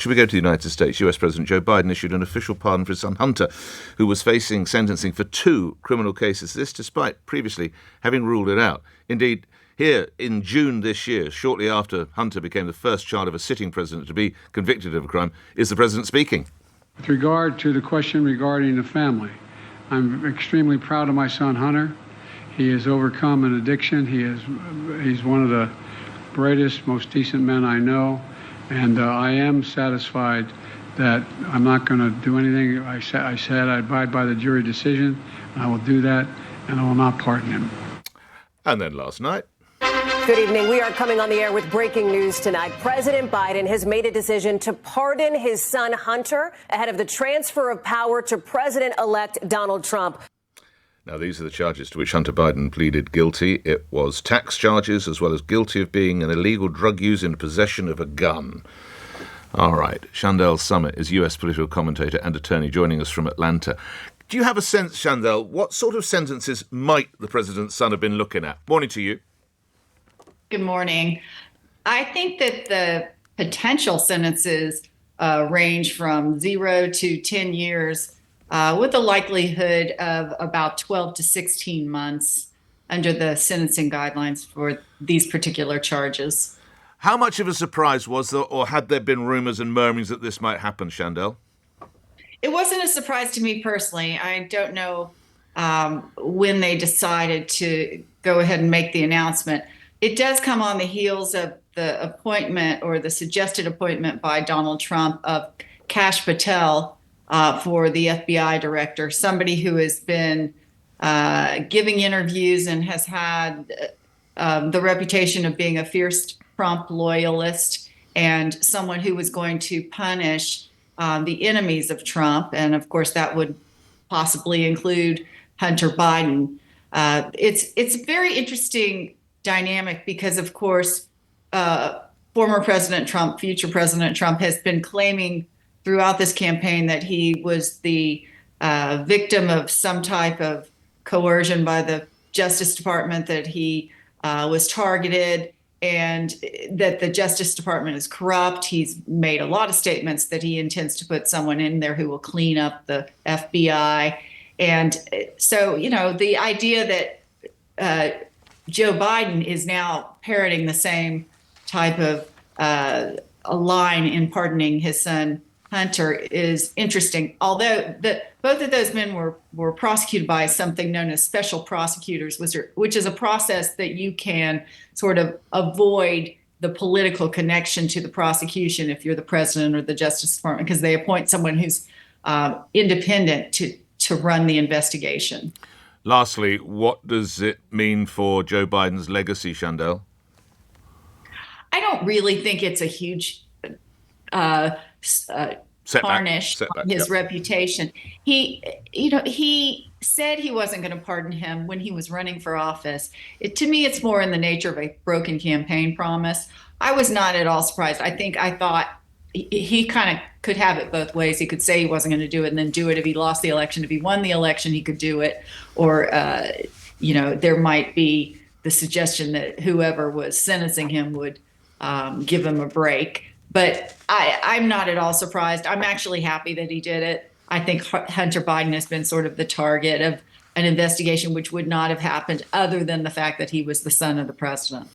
Should we go to the United States? US President Joe Biden issued an official pardon for his son Hunter, who was facing sentencing for 2 criminal cases. This despite previously having ruled it out. Indeed, here in June this year, shortly after Hunter became the first child of a sitting president to be convicted of a crime, is the president speaking. With regard to the question regarding the family, I'm extremely proud of my son Hunter. He has overcome an addiction. He's one of the brightest, most decent men I know. And I am satisfied that I'm not going to do anything. I said I abide by the jury decision. I will do that, and I will not pardon him. And then last night. Good evening. We are coming on the air with breaking news tonight. President Biden has made a decision to pardon his son Hunter ahead of the transfer of power to President-elect Donald Trump. Now, these are the charges to which Hunter Biden pleaded guilty. It was tax charges as well as guilty of being an illegal drug user in possession of a gun. All right. Chandelle Summer is US political commentator and attorney joining us from Atlanta. Do you have a sense, Chandelle, what sort of sentences might the president's son have been looking at? Morning to you. Good morning. I think that the potential sentences range from 0 to 10 years. With a likelihood of about 12 to 16 months under the sentencing guidelines for these particular charges. How much of a surprise was there, or had there been rumours and murmurings that this might happen, Chandelle? It wasn't a surprise to me personally. I don't know when they decided to go ahead and make the announcement. It does come on the heels of the appointment or the suggested appointment by Donald Trump of Kash Patel for the FBI director, somebody who has been giving interviews and has had the reputation of being a fierce Trump loyalist and someone who was going to punish the enemies of Trump. And of course, that would possibly include Hunter Biden. It's a very interesting dynamic because, of course, former President Trump, future President Trump, has been claiming throughout this campaign that he was the victim of some type of coercion by the Justice Department, that he was targeted, and that the Justice Department is corrupt. He's made a lot of statements that he intends to put someone in there who will clean up the FBI. And so, the idea that Joe Biden is now parroting the same type of a line in pardoning his son Hunter is interesting, although both of those men were prosecuted by something known as special prosecutors, which is a process that you can sort of avoid the political connection to the prosecution if you're the president or the Justice Department, because they appoint someone who's independent to run the investigation. Lastly, what does it mean for Joe Biden's legacy, Chandelle? I don't really think it's a huge tarnish on his reputation. He said he wasn't going to pardon him when he was running for office. To me, it's more in the nature of a broken campaign promise. I was not at all surprised. I thought he kind of could have it both ways. He could say he wasn't going to do it and then do it if he lost the election. If he won the election, he could do it. Or, there might be the suggestion that whoever was sentencing him would give him a break. But I'm not at all surprised. I'm actually happy that he did it. I think Hunter Biden has been sort of the target of an investigation which would not have happened other than the fact that he was the son of the president.